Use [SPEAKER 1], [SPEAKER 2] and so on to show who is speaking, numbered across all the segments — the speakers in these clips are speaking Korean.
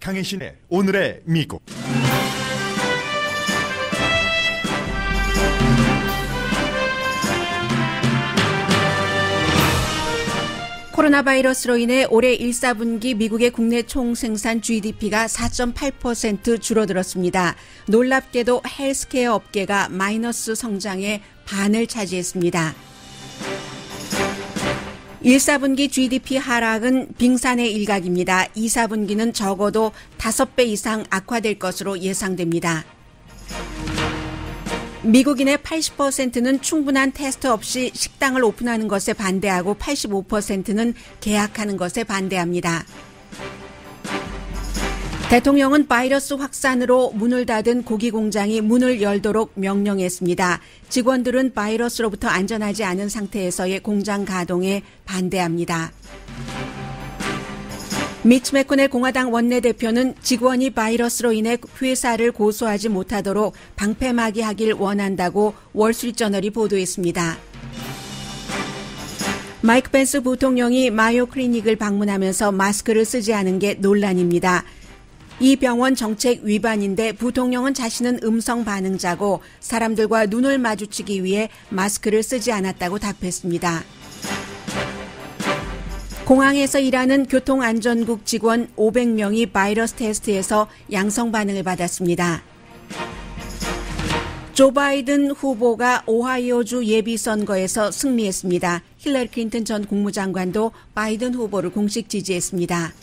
[SPEAKER 1] 강혜신의 오늘의 미국.
[SPEAKER 2] 코로나 바이러스로 인해 올해 1, 4분기 미국의 국내 총생산 GDP가 4.8% 줄어들었습니다. 놀랍게도 헬스케어 업계가 마이너스 성장의 반을 차지했습니다. 1, 4분기 GDP 하락은 빙산의 일각입니다. 2, 4분기는 적어도 5배 이상 악화될 것으로 예상됩니다. 미국인의 80%는 충분한 테스트 없이 식당을 오픈하는 것에 반대하고 85%는 개학하는 것에 반대합니다. 대통령은 바이러스 확산으로 문을 닫은 고기 공장이 문을 열도록 명령했습니다. 직원들은 바이러스로부터 안전하지 않은 상태에서의 공장 가동에 반대합니다. 미치 맥코넬 공화당 원내대표는 직원이 바이러스로 인해 회사를 고소하지 못하도록 방패막이하길 원한다고 월스트리트저널이 보도했습니다. 마이크 펜스 부통령이 마요 클리닉을 방문하면서 마스크를 쓰지 않은 게 논란입니다. 이 병원 정책 위반인데 부통령은 자신은 음성 반응자고 사람들과 눈을 마주치기 위해 마스크를 쓰지 않았다고 답했습니다. 공항에서 일하는 교통안전국 직원 500명이 바이러스 테스트에서 양성 반응을 받았습니다. 조 바이든 후보가 오하이오주 예비선거에서 승리했습니다. 힐러리 클린턴 전 국무장관도 바이든 후보를 공식 지지했습니다.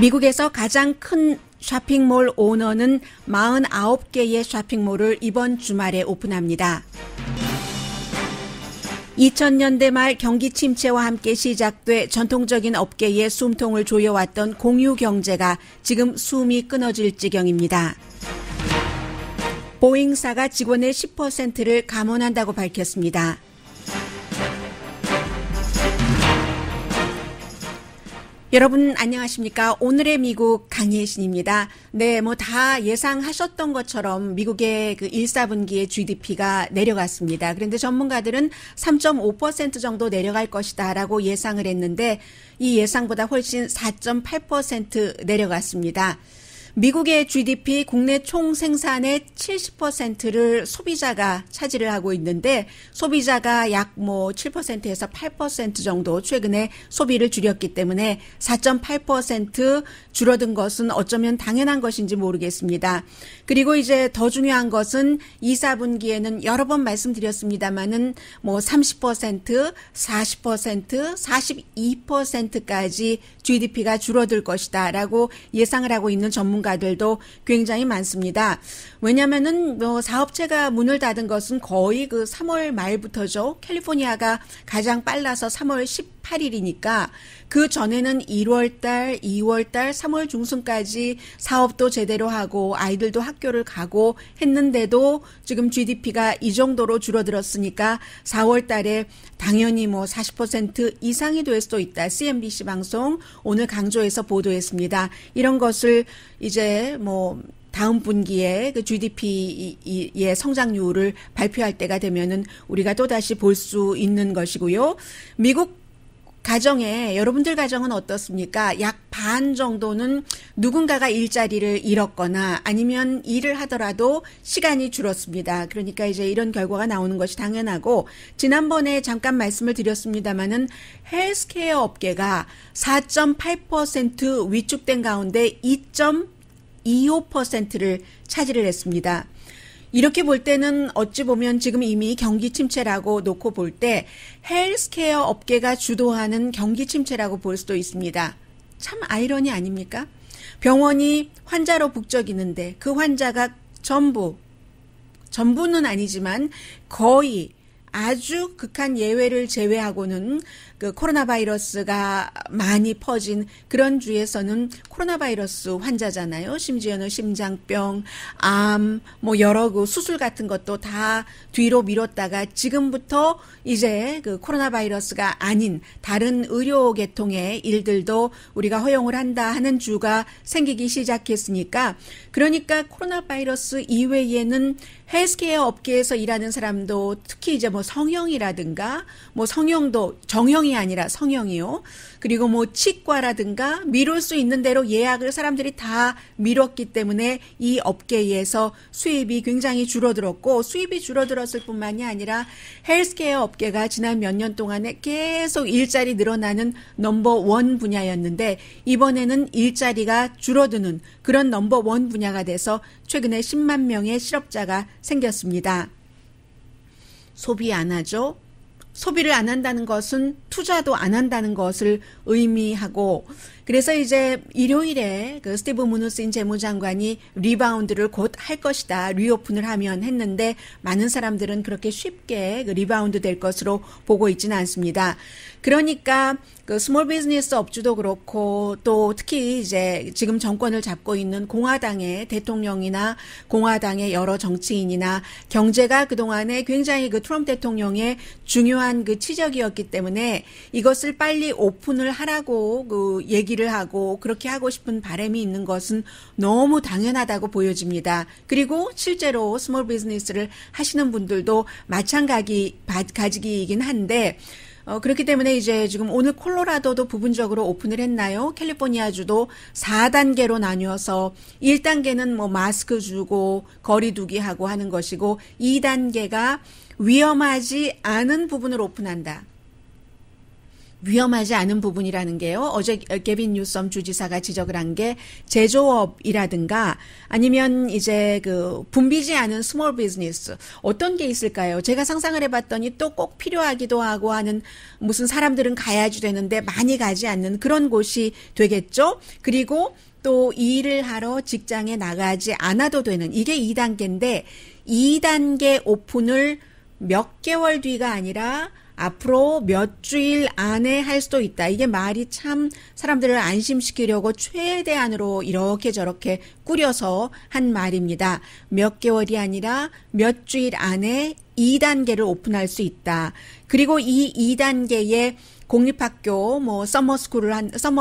[SPEAKER 2] 미국에서 가장 큰 쇼핑몰 오너는 49개의 쇼핑몰을 이번 주말에 오픈합니다. 2000년대 말 경기 침체와 함께 시작돼 전통적인 업계의 숨통을 조여왔던 공유 경제가 지금 숨이 끊어질 지경입니다. 보잉사가 직원의 10%를 감원한다고 밝혔습니다. 여러분 안녕하십니까? 오늘의 미국 강혜신입니다. 네, 다 예상하셨던 것처럼 미국의 1, 4분기의 GDP가 내려갔습니다. 그런데 전문가들은 3.5% 정도 내려갈 것이다라고 예상을 했는데 이 예상보다 훨씬 4.8% 내려갔습니다. 미국의 GDP 국내 총생산의 70%를 소비자가 차지를 하고 있는데 소비자가 약 7%에서 8% 정도 최근에 소비를 줄였기 때문에 4.8% 줄어든 것은 어쩌면 당연한 것인지 모르겠습니다. 그리고 이제 더 중요한 것은 2, 4분기에는 여러 번 말씀드렸습니다만은 30%, 40%, 42%까지 GDP가 줄어들 것이다라고 예상을 하고 있는 전문가들도 굉장히 많습니다. 왜냐면은 사업체가 문을 닫은 것은 거의 3월 말부터죠. 캘리포니아가 가장 빨라서 3월 18일이니까 그 전에는 1월달, 2월달, 3월 중순까지 사업도 제대로 하고 아이들도 학교를 가고 했는데도 지금 GDP가 이 정도로 줄어들었으니까 4월달에 당연히 40% 이상이 될 수도 있다. CNBC 방송 오늘 강조해서 보도했습니다. 이런 것을 이제 다음 분기에 GDP의 성장률을 발표할 때가 되면은 우리가 또다시 볼 수 있는 것이고요. 미국 가정에 여러분들 가정은 어떻습니까? 약 반 정도는 누군가가 일자리를 잃었거나 아니면 일을 하더라도 시간이 줄었습니다. 그러니까 이제 이런 결과가 나오는 것이 당연하고 지난번에 잠깐 말씀을 드렸습니다마는 헬스케어 업계가 4.8% 위축된 가운데 2.25%를 차지를 했습니다. 이렇게 볼 때는 어찌 보면 지금 이미 경기 침체라고 놓고 볼 때 헬스케어 업계가 주도하는 경기 침체라고 볼 수도 있습니다. 참 아이러니 아닙니까? 병원이 환자로 북적이는데 그 환자가 전부는 아니지만 거의 아주 극한 예외를 제외하고는 코로나 바이러스가 많이 퍼진 그런 주에서는 코로나 바이러스 환자잖아요. 심지어는 심장병, 암, 여러 수술 같은 것도 다 뒤로 미뤘다가 지금부터 이제 코로나 바이러스가 아닌 다른 의료 계통의 일들도 우리가 허용을 한다 하는 주가 생기기 시작했으니까 그러니까 코로나 바이러스 이외에는 헬스케어 업계에서 일하는 사람도 특히 이제 성형이라든가 성형도 정형이 성형이 아니라 성형이요. 그리고 뭐 치과라든가 미룰 수 있는 대로 예약을 사람들이 다 미뤘기 때문에 이 업계에서 수입이 굉장히 줄어들었고, 수입이 줄어들었을 뿐만이 아니라 헬스케어 업계가 지난 몇 년 동안에 계속 일자리 늘어나는 넘버원 분야였는데, 이번에는 일자리가 줄어드는 그런 넘버원 분야가 돼서 최근에 10만 명의 실업자가 생겼습니다. 소비 안 하죠? 소비를 안 한다는 것은 투자도 안 한다는 것을 의미하고, 그래서 이제 일요일에 그 스티브 무누신 재무장관이 리바운드를 곧 할 것이다, 리오픈을 하면 했는데, 많은 사람들은 그렇게 쉽게 그 리바운드 될 것으로 보고 있지는 않습니다. 그러니까 그 스몰 비즈니스 업주도 그렇고, 또 특히 이제 지금 정권을 잡고 있는 공화당의 대통령이나 공화당의 여러 정치인이나 경제가 그동안에 굉장히 그 트럼프 대통령의 중요한 그 치적이었기 때문에 이것을 빨리 오픈을 하라고 그 얘기를 하고 그렇게 하고 싶은 바람이 있는 것은 너무 당연하다고 보여집니다. 그리고 실제로 스몰 비즈니스를 하시는 분들도 마찬가지이긴 한데, 그렇기 때문에 이제 지금 오늘 콜로라도도 부분적으로 오픈을 했나요? 캘리포니아주도 4단계로 나뉘어서 1단계는 뭐 마스크 주고 거리 두기 하고 하는 것이고, 2단계가 위험하지 않은 부분을 오픈한다. 위험하지 않은 부분이라는 게요, 어제 게빈 뉴섬 주지사가 지적을 한 게 제조업이라든가 아니면 이제 그 붐비지 않은 스몰 비즈니스, 어떤 게 있을까요? 제가 상상을 해봤더니 또 꼭 필요하기도 하고 하는, 무슨 사람들은 가야지 되는데 많이 가지 않는 그런 곳이 되겠죠. 그리고 또 일을 하러 직장에 나가지 않아도 되는, 이게 2단계인데 2단계 오픈을 몇 개월 뒤가 아니라 앞으로 몇 주일 안에 할 수도 있다. 이게 말이 참 사람들을 안심시키려고 최대한으로 이렇게 저렇게 꾸려서 한 말입니다. 몇 개월이 아니라 몇 주일 안에 2단계를 오픈할 수 있다. 그리고 이 2단계에 공립학교 뭐 서머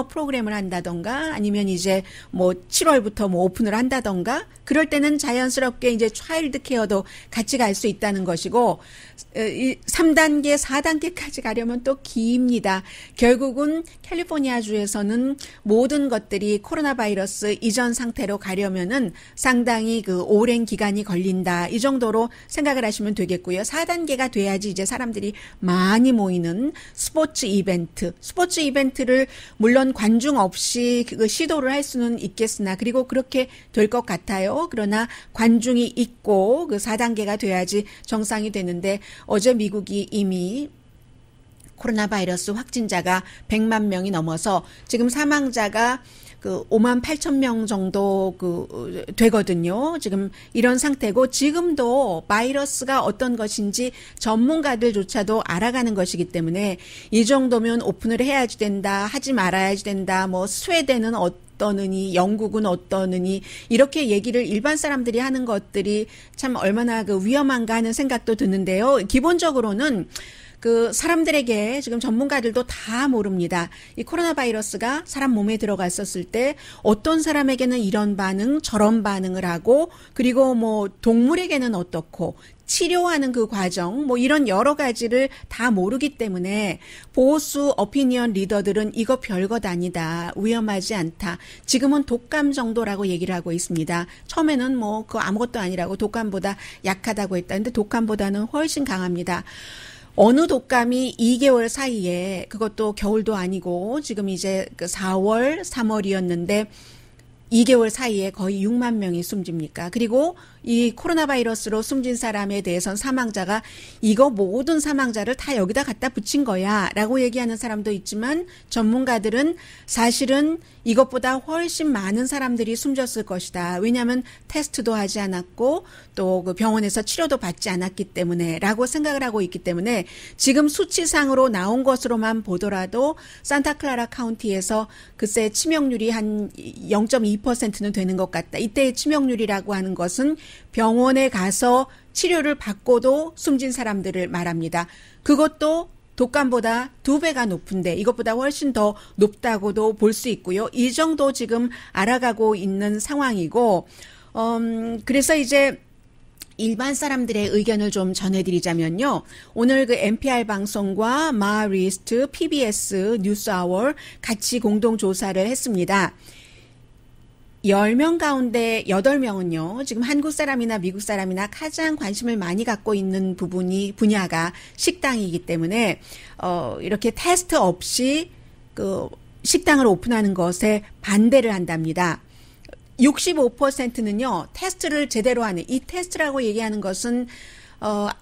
[SPEAKER 2] 프로그램을 한다던가 아니면 이제 뭐 7월부터 뭐 오픈을 한다던가, 그럴 때는 자연스럽게 이제 차일드 케어도 같이 갈 수 있다는 것이고, 3단계, 4단계까지 가려면 또 깁니다. 결국은 캘리포니아주에서는 모든 것들이 코로나 바이러스 이전 상태로 가려면은 상당히 그 오랜 기간이 걸린다. 이 정도로 생각을 하시면 되겠고요. 4단계가 돼야지 이제 사람들이 많이 모이는 스포츠 이벤트를 물론 관중 없이 그 시도를 할 수는 있겠으나, 그리고 그렇게 될 것 같아요. 그러나 관중이 있고 그 4단계가 돼야지 정상이 되는데, 어제 미국이 이미 코로나 바이러스 확진자가 100만 명이 넘어서 지금 사망자가 그 5만 8천 명 정도 되거든요. 지금 이런 상태고, 지금도 바이러스가 어떤 것인지 전문가들조차도 알아가는 것이기 때문에 이 정도면 오픈을 해야지 된다, 하지 말아야지 된다, 뭐 스웨덴은 어떠느니, 영국은 어떠느니, 이렇게 얘기를 일반 사람들이 하는 것들이 참 얼마나 그 위험한가 하는 생각도 드는데요. 기본적으로는 그 사람들에게 지금 전문가들도 다 모릅니다. 이 코로나 바이러스가 사람 몸에 들어갔었을 때 어떤 사람에게는 이런 반응, 저런 반응을 하고, 그리고 뭐 동물에게는 어떻고, 치료하는 그 과정, 뭐 이런 여러 가지를 다 모르기 때문에 보수 오피니언 리더들은 이거 별것 아니다, 위험하지 않다, 지금은 독감 정도라고 얘기를 하고 있습니다. 처음에는 뭐 그거 아무것도 아니라고, 독감보다 약하다고 했다는데 독감보다는 훨씬 강합니다. 어느 독감이 2개월 사이에, 그것도 겨울도 아니고 지금 이제 그 4월, 3월이었는데 2개월 사이에 거의 6만 명이 숨집니까? 그리고 이 코로나 바이러스로 숨진 사람에 대해선 사망자가 이거 모든 사망자를 다 여기다 갖다 붙인 거야 라고 얘기하는 사람도 있지만, 전문가들은 사실은 이것보다 훨씬 많은 사람들이 숨졌을 것이다. 왜냐하면 테스트도 하지 않았고 또 그 병원에서 치료도 받지 않았기 때문에 라고 생각을 하고 있기 때문에, 지금 수치상으로 나온 것으로만 보더라도 산타클라라 카운티에서 글쎄 치명률이 한 0.2%는 되는 것 같다. 이때의 치명률이라고 하는 것은 병원에 가서 치료를 받고도 숨진 사람들을 말합니다. 그것도 독감보다 2배가 높은데 이것보다 훨씬 더 높다고도 볼 수 있고요. 이 정도 지금 알아가고 있는 상황이고, 그래서 이제 일반 사람들의 의견을 좀 전해드리자면요. 오늘 그 NPR 방송과 마리스트, PBS 뉴스아워 같이 공동 조사를 했습니다. 10명 가운데 8명은요, 지금 한국 사람이나 미국 사람이나 가장 관심을 많이 갖고 있는 분야가 식당이기 때문에, 이렇게 테스트 없이 그 식당을 오픈하는 것에 반대를 한답니다. 65%는요, 테스트를 제대로 하는, 이 테스트라고 얘기하는 것은,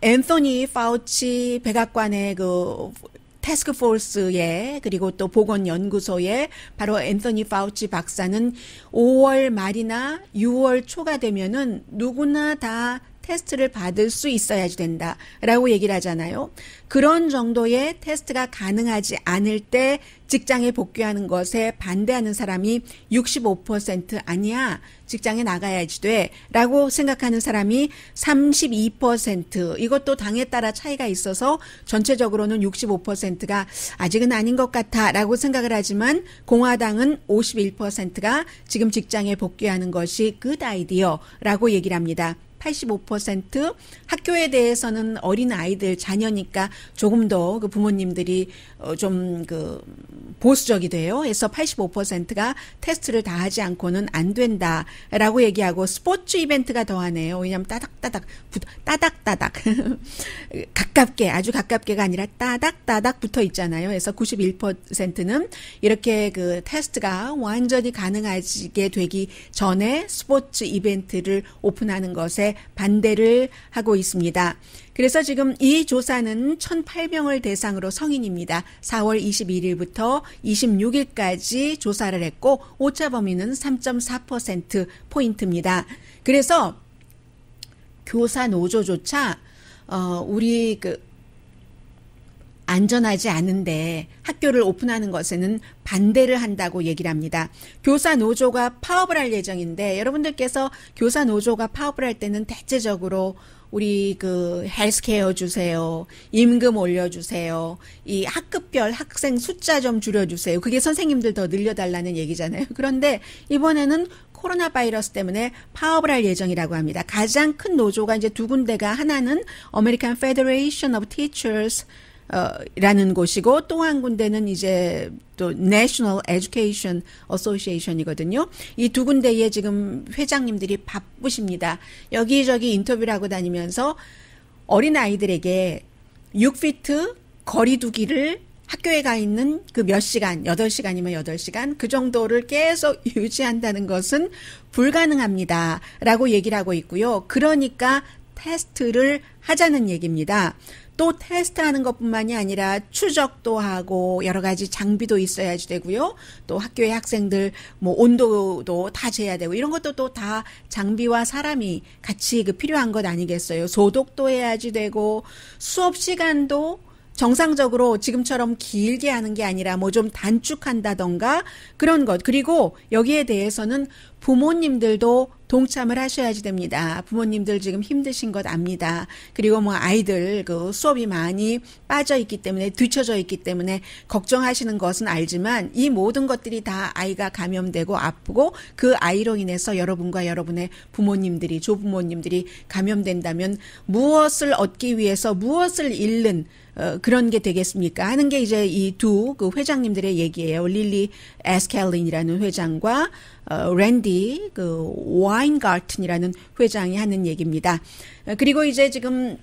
[SPEAKER 2] 앤서니 파우치 백악관의 그 태스크포스에 그리고 또 보건연구소에 바로 앤서니 파우치 박사는 5월 말이나 6월 초가 되면은 누구나 다 테스트를 받을 수 있어야지 된다라고 얘기를 하잖아요. 그런 정도의 테스트가 가능하지 않을 때 직장에 복귀하는 것에 반대하는 사람이 65% 아니야. 직장에 나가야지 돼. 라고 생각하는 사람이 32%. 이것도 당에 따라 차이가 있어서 전체적으로는 65%가 아직은 아닌 것 같아. 라고 생각을 하지만 공화당은 51%가 지금 직장에 복귀하는 것이 good idea. 라고 얘기를 합니다. 85% 학교에 대해서는 어린 아이들 자녀니까 조금 더 그 부모님들이 좀 그 보수적이 돼요. 그래서 85%가 테스트를 다 하지 않고는 안 된다라고 얘기하고 스포츠 이벤트가 더하네요. 왜냐하면 따닥따닥 가깝게 아주 가깝게가 아니라 따닥따닥 붙어 있잖아요. 그래서 91%는 이렇게 그 테스트가 완전히 가능하게 되기 전에 스포츠 이벤트를 오픈하는 것에 반대를 하고 있습니다. 그래서 지금 이 조사는 1,008명을 대상으로 성인입니다. 4월 21일부터 26일까지 조사를 했고 오차 범위는 3.4%포인트입니다. 그래서 교사 노조조차 우리 그 안전하지 않은데 학교를 오픈하는 것에는 반대를 한다고 얘기를 합니다. 교사 노조가 파업을 할 예정인데 여러분들께서 교사 노조가 파업을 할 때는 대체적으로 우리 그 헬스케어 주세요. 임금 올려주세요. 이 학급별 학생 숫자 좀 줄여주세요. 그게 선생님들 더 늘려달라는 얘기잖아요. 그런데 이번에는 코로나 바이러스 때문에 파업을 할 예정이라고 합니다. 가장 큰 노조가 이제 두 군데가 하나는 American Federation of Teachers 라는 곳이고 또 한 군데는 이제 또 National Education Association이거든요. 이 두 군데에 지금 회장님들이 바쁘십니다. 여기저기 인터뷰를 하고 다니면서 어린 아이들에게 6피트 거리 두기를 학교에 가 있는 그 몇 시간, 8시간이면 8시간 그 정도를 계속 유지한다는 것은 불가능합니다. 라고 얘기를 하고 있고요. 그러니까 테스트를 하자는 얘기입니다. 또 테스트하는 것뿐만이 아니라 추적도 하고 여러 가지 장비도 있어야지 되고요. 또 학교의 학생들 뭐 온도도 다 재야 되고 이런 것도 또 다 장비와 사람이 같이 그 필요한 것 아니겠어요. 소독도 해야지 되고 수업 시간도 정상적으로 지금처럼 길게 하는 게 아니라 뭐 좀 단축한다던가 그런 것. 그리고 여기에 대해서는 부모님들도 동참을 하셔야지 됩니다. 부모님들 지금 힘드신 것 압니다. 그리고 뭐 아이들 그 수업이 많이 빠져 있기 때문에 뒤쳐져 있기 때문에 걱정하시는 것은 알지만 이 모든 것들이 다 아이가 감염되고 아프고 그 아이로 인해서 여러분과 여러분의 부모님들이 조부모님들이 감염된다면 무엇을 얻기 위해서 무엇을 잃는 그런 게 되겠습니까? 하는 게 이제 이 두 그 회장님들의 얘기예요. 릴리 에스켈린이라는 회장과 랜디 그 와인가튼이라는 회장이 하는 얘기입니다. 그리고 이제 지금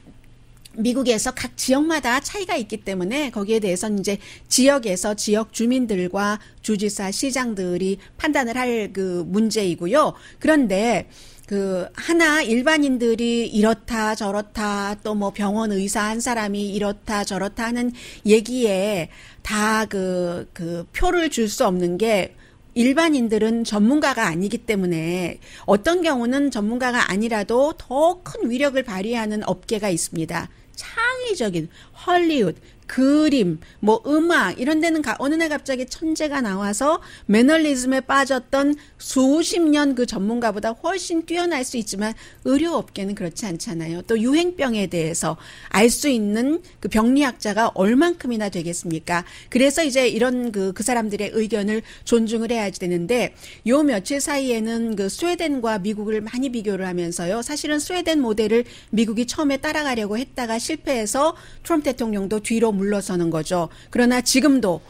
[SPEAKER 2] 미국에서 각 지역마다 차이가 있기 때문에 거기에 대해서는 이제 지역에서 지역 주민들과 주지사, 시장들이 판단을 할 그 문제이고요. 그런데 그 하나 일반인들이 이렇다 저렇다 또 뭐 병원 의사 한 사람이 이렇다 저렇다 하는 얘기에 다 그 표를 줄 수 없는 게 일반인들은 전문가가 아니기 때문에 어떤 경우는 전문가가 아니라도 더 큰 위력을 발휘하는 업계가 있습니다. 창의적인 헐리우드 그림, 뭐 음악 이런 데는 어느 날 갑자기 천재가 나와서 매너리즘에 빠졌던 수십 년 그 전문가보다 훨씬 뛰어날 수 있지만 의료업계는 그렇지 않잖아요. 또 유행병에 대해서 알 수 있는 그 병리학자가 얼만큼이나 되겠습니까? 그래서 이제 이런 그 사람들의 의견을 존중을 해야지 되는데 요 며칠 사이에는 그 스웨덴과 미국을 많이 비교를 하면서요. 사실은 스웨덴 모델을 미국이 처음에 따라가려고 했다가 실패해서 트럼프 대통령도 뒤로 물러서는 거죠. 그러나 지금도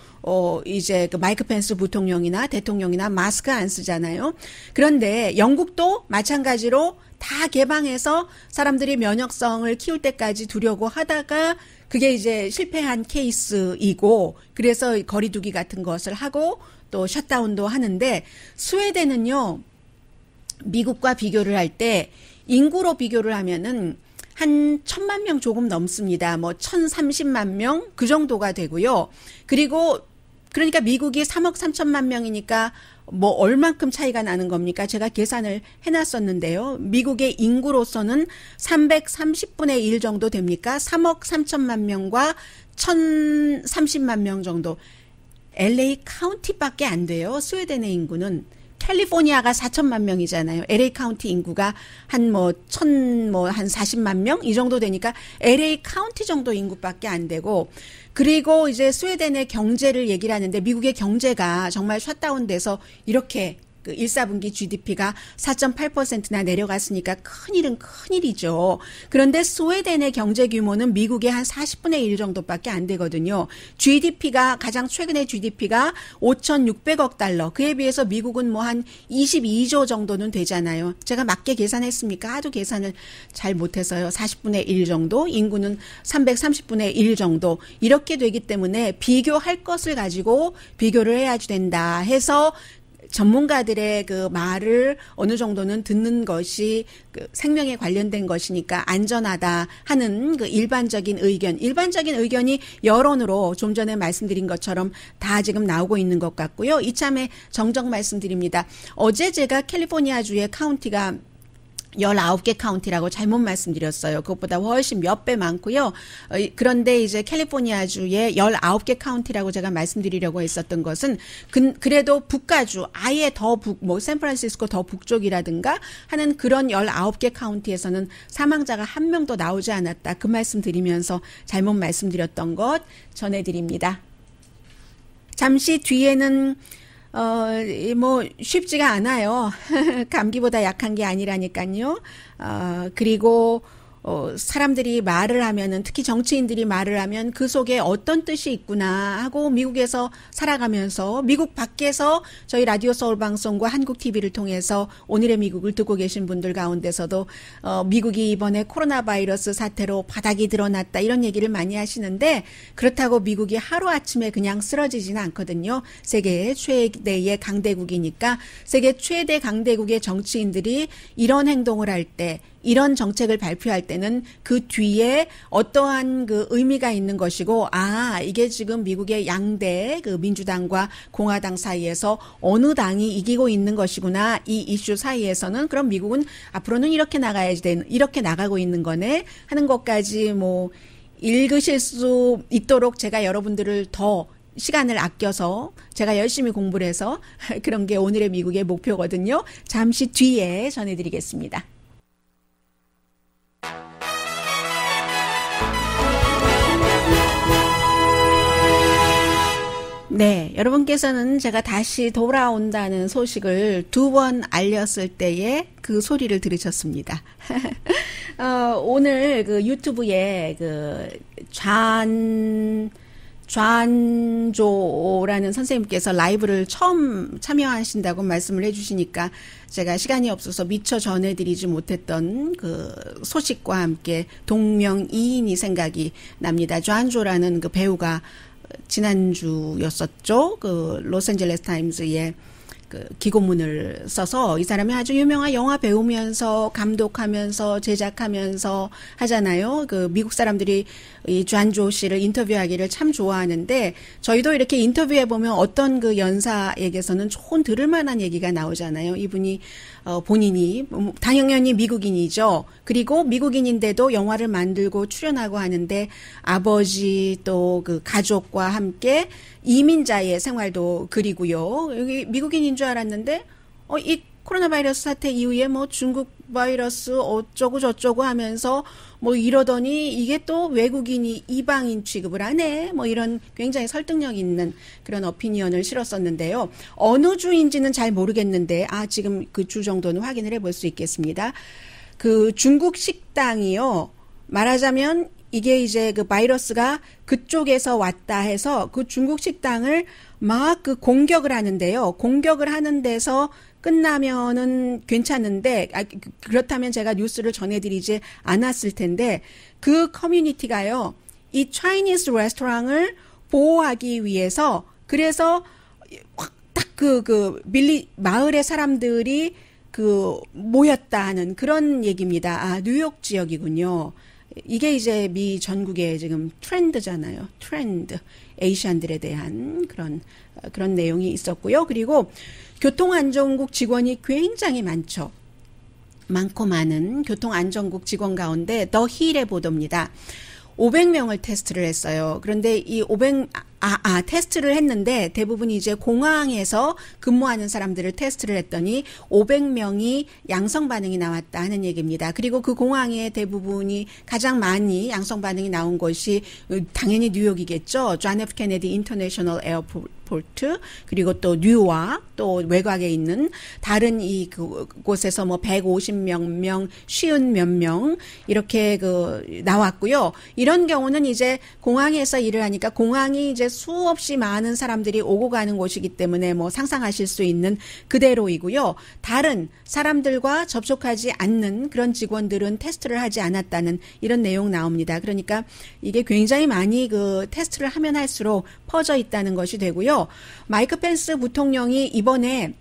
[SPEAKER 2] 이제 그 마이크 펜스 부통령이나 대통령이나 마스크 안 쓰잖아요. 그런데 영국도 마찬가지로 다 개방해서 사람들이 면역성을 키울 때까지 두려고 하다가 그게 이제 실패한 케이스이고 그래서 거리두기 같은 것을 하고 또 셧다운도 하는데 스웨덴은요. 미국과 비교를 할 때 인구로 비교를 하면은 한 1,000만 명 조금 넘습니다. 뭐 1,030만 명 그 정도가 되고요. 그리고 그러니까 미국이 3억 3천만 명이니까 뭐 얼만큼 차이가 나는 겁니까? 제가 계산을 해놨었는데요. 미국의 인구로서는 330분의 1 정도 됩니까? 3억 3천만 명과 1,030만 명 정도. LA 카운티밖에 안 돼요. 스웨덴의 인구는. 캘리포니아가 4천만 명이잖아요. LA 카운티 인구가 한 40만 명? 이 정도 되니까 LA 카운티 정도 인구밖에 안 되고, 그리고 이제 스웨덴의 경제를 얘기를 하는데 미국의 경제가 정말 셧다운돼서 이렇게 그 1사분기 GDP가 4.8%나 내려갔으니까 큰일은 큰일이죠. 그런데 스웨덴의 경제 규모는 미국의 한 40분의 1 정도밖에 안 되거든요. GDP가 가장 최근의 GDP가 5,600억 달러. 그에 비해서 미국은 뭐 한 22조 정도는 되잖아요. 제가 맞게 계산했습니까? 하도 계산을 잘 못해서요. 40분의 1 정도, 인구는 330분의 1 정도 이렇게 되기 때문에 비교할 것을 가지고 비교를 해야지 된다 해서 전문가들의 그 말을 어느 정도는 듣는 것이 그 생명에 관련된 것이니까 안전하다 하는 그 일반적인 의견이 여론으로 좀 전에 말씀드린 것처럼 다 지금 나오고 있는 것 같고요. 이참에 정정 말씀드립니다. 어제 제가 캘리포니아주의 카운티가 19개 카운티라고 잘못 말씀드렸어요. 그것보다 훨씬 몇 배 많고요. 그런데 이제 캘리포니아주의 19개 카운티라고 제가 말씀드리려고 했었던 것은 그래도 북가주 아예 더 샌프란시스코 더 북쪽이라든가 하는 그런 19개 카운티에서는 사망자가 한 명도 나오지 않았다. 그 말씀 드리면서 잘못 말씀드렸던 것 전해드립니다. 잠시 뒤에는 쉽지가 않아요. 감기보다 약한 게 아니라니까요. 그리고, 사람들이 말을 하면은, 특히 정치인들이 말을 하면 그 속에 어떤 뜻이 있구나 하고 미국에서 살아가면서 미국 밖에서 저희 라디오 서울 방송과 한국 TV를 통해서 오늘의 미국을 듣고 계신 분들 가운데서도, 미국이 이번에 코로나 바이러스 사태로 바닥이 드러났다 이런 얘기를 많이 하시는데 그렇다고 미국이 하루아침에 그냥 쓰러지지는 않거든요. 세계 최대의 강대국이니까 세계 최대 강대국의 정치인들이 이런 행동을 할 때 이런 정책을 발표할 때는 그 뒤에 어떠한 그 의미가 있는 것이고, 이게 지금 미국의 양대 그 민주당과 공화당 사이에서 어느 당이 이기고 있는 것이구나. 이 이슈 사이에서는 그럼 미국은 앞으로는 이렇게 이렇게 나가고 있는 거네 하는 것까지 읽으실 수 있도록 제가 여러분들을 더 시간을 아껴서 제가 열심히 공부를 해서 그런 게 오늘의 미국의 목표거든요. 잠시 뒤에 전해드리겠습니다. 네, 여러분께서는 제가 다시 돌아온다는 소식을 2번 알렸을 때에 그 소리를 들으셨습니다. 오늘 그 유튜브에 그 좌안조라는 선생님께서 라이브를 처음 참여하신다고 말씀을 해주시니까 제가 시간이 없어서 미처 전해드리지 못했던 그 소식과 함께 동명이인이 생각이 납니다. 좌안조라는 그 배우가 지난주였었죠. 그 로스앤젤레스 타임즈에 그 기고문을 써서 이 사람이 아주 유명한 영화 배우면서 감독하면서 제작하면서 하잖아요. 그 미국 사람들이 이 존조 씨를 인터뷰하기를 참 좋아하는데 저희도 이렇게 인터뷰해 보면 어떤 그 연사에게서는 좋은 들을 만한 얘기가 나오잖아요. 이분이 본인이 당연히 미국인이죠. 그리고 미국인인데도 영화를 만들고 출연하고 하는데 아버지 또 그 가족과 함께 이민자의 생활도 그리고요. 여기 미국인인 줄 알았는데 이 코로나 바이러스 사태 이후에 뭐 중국 바이러스 어쩌고 저쩌고 하면서 뭐 이러더니 이게 또 외국인이 이방인 취급을 하네. 뭐 이런 굉장히 설득력 있는 그런 어피니언을 실었었는데요. 어느 주인지는 잘 모르겠는데 지금 그 주 정도는 확인을 해볼 수 있겠습니다. 그 중국 식당이요. 말하자면 이게 이제 그 바이러스가 그쪽에서 왔다 해서 그 중국 식당을 막 그 공격을 하는데요. 공격을 하는 데서 끝나면은 괜찮은데 그렇다면 제가 뉴스를 전해드리지 않았을 텐데 그 커뮤니티가요. 이 차이니스 레스토랑을 보호하기 위해서 그래서 딱 마을의 사람들이 그 모였다 하는 그런 얘기입니다. 뉴욕 지역이군요. 이게 이제 미 전국의 지금 트렌드잖아요. 트렌드. 에이시안들에 대한 그런 내용이 있었고요. 그리고 교통안전국 직원이 굉장히 많죠. 많고 많은 교통안전국 직원 가운데 더 힐의 보도입니다. 500명을 테스트를 했어요. 그런데 이 테스트를 했는데 대부분 이제 공항에서 근무하는 사람들을 테스트를 했더니 500명이 양성 반응이 나왔다 하는 얘기입니다. 그리고 그 공항의 대부분이 가장 많이 양성 반응이 나온 곳이 당연히 뉴욕이겠죠. 존 F 케네디 인터내셔널 에어포트 그리고 또 뉴와 또 외곽에 있는 다른 이 그곳에서 뭐 150명, 50몇 명 이렇게 나왔고요. 이런 경우는 이제 공항에서 일을 하니까 공항이 이제 수없이 많은 사람들이 오고 가는 곳이기 때문에 뭐 상상하실 수 있는 그대로이고요. 다른 사람들과 접촉하지 않는 그런 직원들은 테스트를 하지 않았다는 이런 내용 나옵니다. 그러니까 이게 굉장히 많이 그 테스트를 하면 할수록 퍼져 있다는 것이 되고요. 마이크 펜스 부통령이 이번에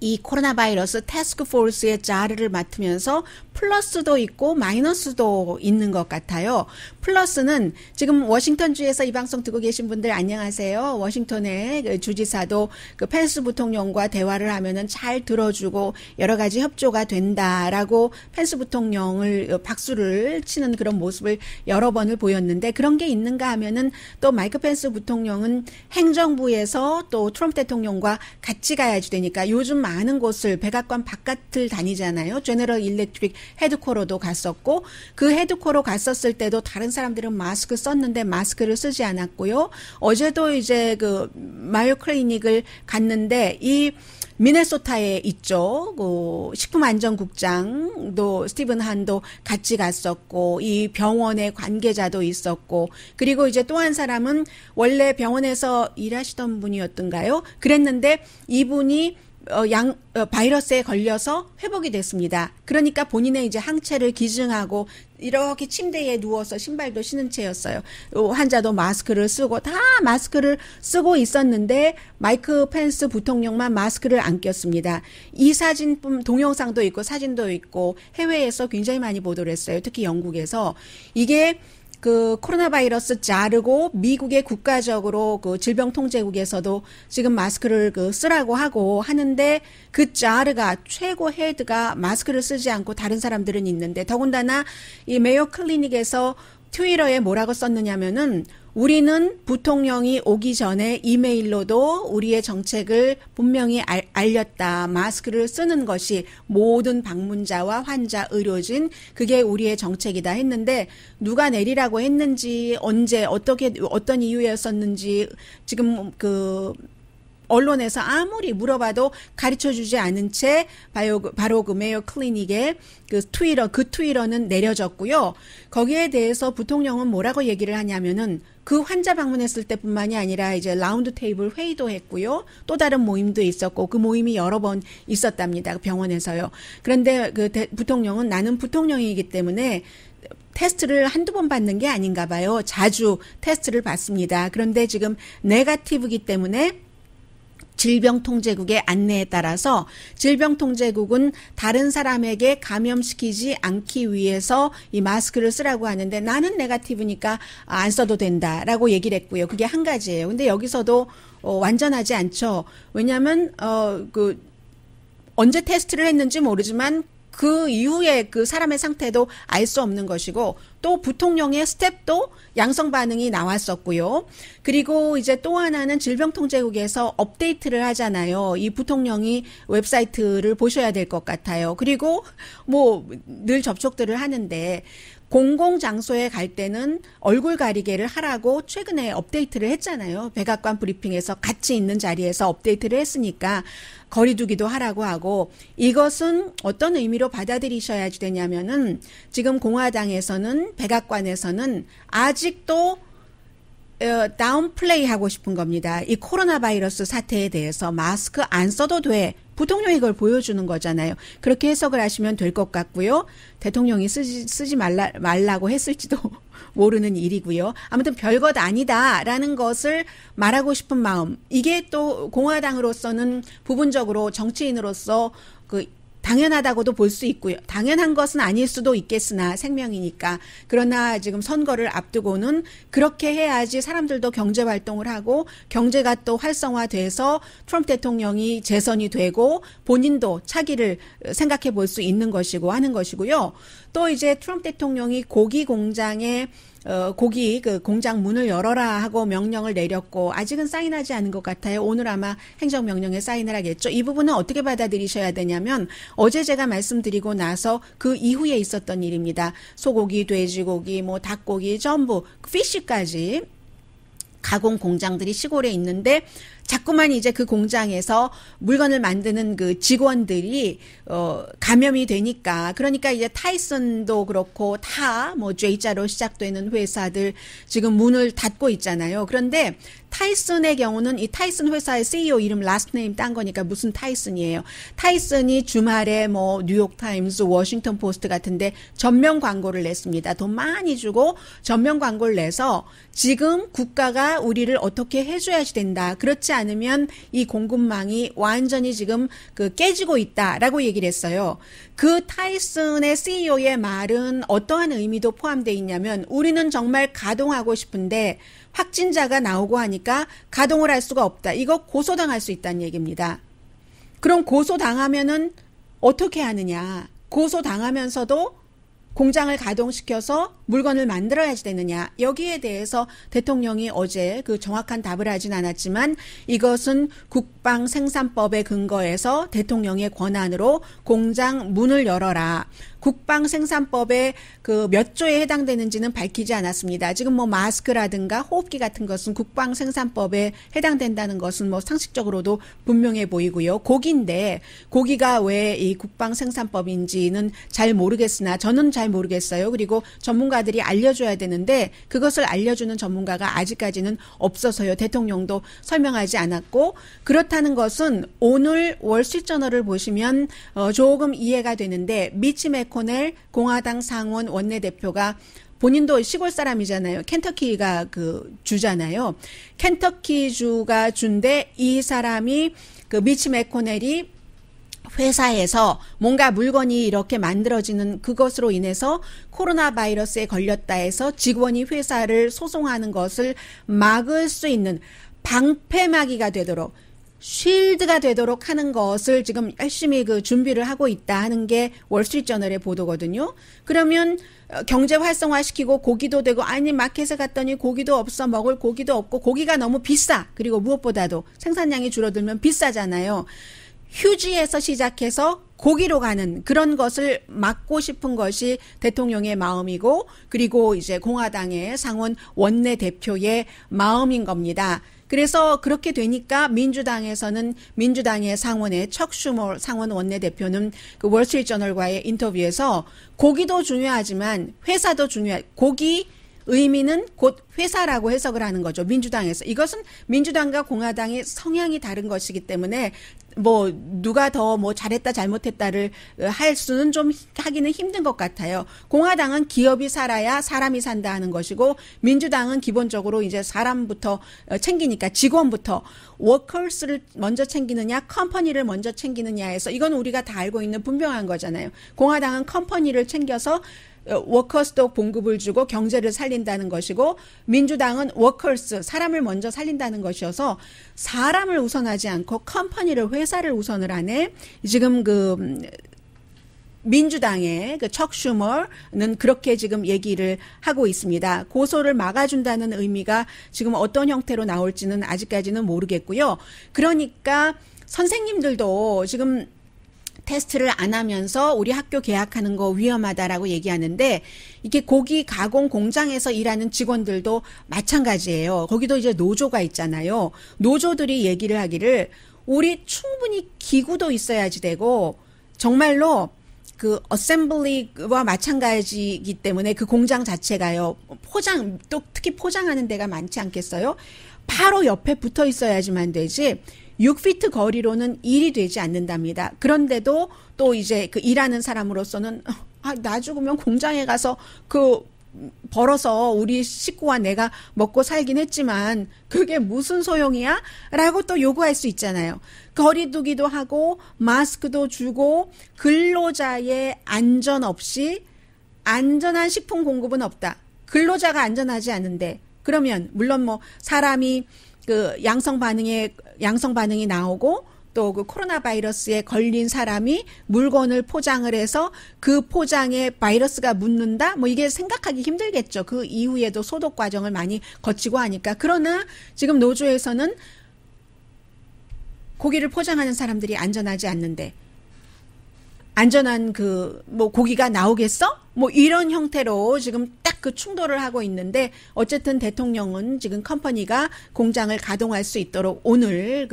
[SPEAKER 2] 이 코로나 바이러스 태스크 포스의 자리를 맡으면서 플러스도 있고 마이너스도 있는 것 같아요. 플러스는 지금 워싱턴주에서 이 방송 듣고 계신 분들 안녕하세요. 워싱턴의 그 주지사도 그 펜스 부통령과 대화를 하면은 잘 들어주고 여러 가지 협조가 된다라고 펜스 부통령을 박수를 치는 그런 모습을 여러 번을 보였는데 그런 게 있는가 하면은 또 마이크 펜스 부통령은 행정부에서 또 트럼프 대통령과 같이 가야지 되니까 요즘 많은 곳을 백악관 바깥을 다니잖아요. 제너럴 일렉트릭 헤드코어도 갔었고 그 헤드코어로 갔었을 때도 다른 사람들은 마스크 썼는데 마스크를 쓰지 않았고요. 어제도 이제 그 마요 클리닉을 갔는데 이 미네소타에 있죠. 그 식품안전국장도 스티븐 한도 같이 갔었고 이 병원의 관계자도 있었고 그리고 이제 또 한 사람은 원래 병원에서 일하시던 분이었던가요? 그랬는데 이분이 바이러스에 걸려서 회복이 됐습니다. 그러니까 본인의 이제 항체를 기증하고 이렇게 침대에 누워서 신발도 신은 채였어요. 환자도 마스크를 쓰고 다 마스크를 쓰고 있었는데 마이크 펜스 부통령만 마스크를 안 꼈습니다. 이 사진뿐 동영상도 있고 사진도 있고 해외에서 굉장히 많이 보도를 했어요. 특히 영국에서 이게 그 코로나 바이러스 자르고 미국의 국가적으로 그 질병통제국에서도 지금 마스크를 쓰라고 하고 하는데 그 자르가 최고 헤드가 마스크를 쓰지 않고 다른 사람들은 있는데 더군다나 이 메이오 클리닉에서 트위터에 뭐라고 썼느냐면은 우리는 부통령이 오기 전에 이메일로도 우리의 정책을 분명히 알렸다. 마스크를 쓰는 것이 모든 방문자와 환자, 의료진 그게 우리의 정책이다 했는데 누가 내리라고 했는지 언제 어떤 이유였었는지 지금 언론에서 아무리 물어봐도 가르쳐주지 않은 채 바로 그 메이오 클리닉의 그 트위터는 내려졌고요. 거기에 대해서 부통령은 뭐라고 얘기를 하냐면은 그 환자 방문했을 때뿐만이 아니라 이제 라운드 테이블 회의도 했고요. 또 다른 모임도 있었고 그 모임이 여러 번 있었답니다. 병원에서요. 그런데 부통령은 나는 부통령이기 때문에 테스트를 한두 번 받는 게 아닌가 봐요. 자주 테스트를 받습니다. 그런데 지금 네거티브이기 때문에 질병통제국의 안내에 따라서 질병통제국은 다른 사람에게 감염시키지 않기 위해서 이 마스크를 쓰라고 하는데 나는 네거티브니까 안 써도 된다라고 얘기를 했고요. 그게 한 가지예요. 근데 여기서도 완전하지 않죠. 왜냐하면 언제 테스트를 했는지 모르지만 그 이후에 그 사람의 상태도 알 수 없는 것이고 또 부통령의 스텝도 양성 반응이 나왔었고요. 그리고 이제 또 하나는 질병통제국에서 업데이트를 하잖아요. 이 부통령이 웹사이트를 보셔야 될 것 같아요. 그리고 뭐 늘 접촉들을 하는데 공공장소에 갈 때는 얼굴 가리개를 하라고 최근에 업데이트를 했잖아요. 백악관 브리핑에서 같이 있는 자리에서 업데이트를 했으니까 거리두기도 하라고 하고 이것은 어떤 의미로 받아들이셔야 되냐면은 지금 공화당에서는 백악관에서는 아직도 다운플레이 하고 싶은 겁니다. 이 코로나 바이러스 사태에 대해서 마스크 안 써도 돼. 부통령이 이걸 보여주는 거잖아요. 그렇게 해석을 하시면 될 것 같고요. 대통령이 쓰지 말라고 했을지도 모르는 일이고요. 아무튼 별것 아니다라는 것을 말하고 싶은 마음. 이게 또 공화당으로서는 부분적으로 정치인으로서 당연하다고도 볼 수 있고요. 당연한 것은 아닐 수도 있겠으나 생명이니까. 그러나 지금 선거를 앞두고는 그렇게 해야지 사람들도 경제 활동을 하고 경제가 또 활성화돼서 트럼프 대통령이 재선이 되고 본인도 차기를 생각해 볼 수 있는 것이고 하는 것이고요. 또 이제 트럼프 대통령이 고기 공장에 고기 공장 문을 열어라 하고 명령을 내렸고 아직은 사인하지 않은 것 같아요. 오늘 아마 행정명령에 사인을 하겠죠. 이 부분은 어떻게 받아들이셔야 되냐면 어제 제가 말씀드리고 나서 그 이후에 있었던 일입니다. 소고기, 돼지고기, 뭐 닭고기 전부 피쉬까지 가공 공장들이 시골에 있는데 자꾸만 이제 그 공장에서 물건을 만드는 그 직원들이 감염이 되니까 그러니까 이제 타이슨도 그렇고 다 뭐 J자로 시작되는 회사들 지금 문을 닫고 있잖아요. 그런데 타이슨의 경우는 이 타이슨 회사의 CEO 이름 라스트 네임 딴 거니까 무슨 타이슨이에요. 타이슨이 주말에 뭐 뉴욕타임스, 워싱턴 포스트 같은데 전면 광고를 냈습니다. 돈 많이 주고 전면 광고를 내서 지금 국가가 우리를 어떻게 해줘야지 된다. 그렇지 않으면 이 공급망이 완전히 지금 깨지고 있다라고 얘기를 했어요. 그 타이슨의 CEO의 말은 어떠한 의미도 포함되어 있냐면 우리는 정말 가동하고 싶은데 확진자가 나오고 하니까 가동을 할 수가 없다. 이거 고소당할 수 있다는 얘기입니다. 그럼 고소당하면은 어떻게 하느냐. 고소당하면서도 공장을 가동시켜서 물건을 만들어야지 되느냐. 여기에 대해서 대통령이 어제 정확한 답을 하진 않았지만 이것은 국방생산법에 근거해서 대통령의 권한으로 공장 문을 열어라. 국방생산법에 몇 조에 해당되는지는 밝히지 않았습니다. 지금 뭐 마스크라든가 호흡기 같은 것은 국방생산법에 해당된다는 것은 뭐 상식적으로도 분명해 보이고요. 고기인데 고기가 왜 이 국방생산법인지는 잘 모르겠으나 저는 잘 모르겠어요. 그리고 전문가들이 알려줘야 되는데 그것을 알려주는 전문가가 아직까지는 없어서요. 대통령도 설명하지 않았고 그렇다는 것은 오늘 월스트리트저널을 보시면 조금 이해가 되는데 미치 맥코넬 공화당 상원 원내대표가 본인도 시골 사람이잖아요. 켄터키가 주잖아요. 켄터키 주가 주인데 이 사람이 미치 맥코넬이 회사에서 뭔가 물건이 이렇게 만들어지는 그것으로 인해서 코로나 바이러스에 걸렸다 해서 직원이 회사를 소송하는 것을 막을 수 있는 방패막이가 되도록 쉴드가 되도록 하는 것을 지금 열심히 준비를 하고 있다 하는 게 월스트리트저널의 보도거든요. 그러면 경제 활성화시키고 고기도 되고 아니 마켓에 갔더니 고기도 없어 먹을 고기도 없고 고기가 너무 비싸. 그리고 무엇보다도 생산량이 줄어들면 비싸잖아요. 휴지에서 시작해서 고기로 가는 그런 것을 막고 싶은 것이 대통령의 마음이고 그리고 이제 공화당의 상원 원내대표의 마음인 겁니다. 그래서 그렇게 되니까 민주당에서는 민주당의 상원의 척 슈머 상원 원내대표는 월스트리트저널과의 인터뷰에서 고기도 중요하지만 회사도 고기 의미는 곧 회사라고 해석을 하는 거죠. 민주당에서. 이것은 민주당과 공화당의 성향이 다른 것이기 때문에 뭐 누가 더 뭐 잘했다 잘못했다를 할 수는 좀 하기는 힘든 것 같아요. 공화당은 기업이 살아야 사람이 산다 하는 것이고 민주당은 기본적으로 이제 사람부터 챙기니까 직원부터 워커스를 먼저 챙기느냐 컴퍼니를 먼저 챙기느냐 해서 이건 우리가 다 알고 있는 분명한 거잖아요. 공화당은 컴퍼니를 챙겨서 워커스도 봉급을 주고 경제를 살린다는 것이고 민주당은 워커스 사람을 먼저 살린다는 것이어서 사람을 우선하지 않고 컴퍼니를 회사를 우선을 하네. 지금 그 민주당의 그 척 슈머는 그렇게 지금 얘기를 하고 있습니다. 고소를 막아준다는 의미가 지금 어떤 형태로 나올지는 아직까지는 모르겠고요. 그러니까 선생님들도 지금 테스트를 안 하면서 우리 학교 개학하는 거 위험하다라고 얘기하는데 이게 고기 가공 공장에서 일하는 직원들도 마찬가지예요. 거기도 이제 노조가 있잖아요. 노조들이 얘기를 하기를 우리 충분히 기구도 있어야지 되고 정말로 그 어셈블리와 마찬가지이기 때문에 그 공장 자체가요. 포장 또 특히 포장하는 데가 많지 않겠어요? 바로 옆에 붙어 있어야지만 되지. 6피트 거리로는 일이 되지 않는답니다. 그런데도 또 이제 그 일하는 사람으로서는 나 죽으면 공장에 가서 그 벌어서 우리 식구와 내가 먹고 살긴 했지만 그게 무슨 소용이야? 라고 또 요구할 수 있잖아요. 거리두기도 하고 마스크도 주고 근로자의 안전 없이 안전한 식품 공급은 없다. 근로자가 안전하지 않은데 그러면 물론 뭐 사람이 그 양성 반응이 나오고 또 그 코로나 바이러스에 걸린 사람이 물건을 포장을 해서 그 포장에 바이러스가 묻는다? 뭐 이게 생각하기 힘들겠죠. 그 이후에도 소독 과정을 많이 거치고 하니까. 그러나 지금 노조에서는 고기를 포장하는 사람들이 안전하지 않는데 안전한 그 뭐 고기가 나오겠어? 뭐 이런 형태로 지금 딱 그 충돌을 하고 있는데 어쨌든 대통령은 지금 컴퍼니가 공장을 가동할 수 있도록 오늘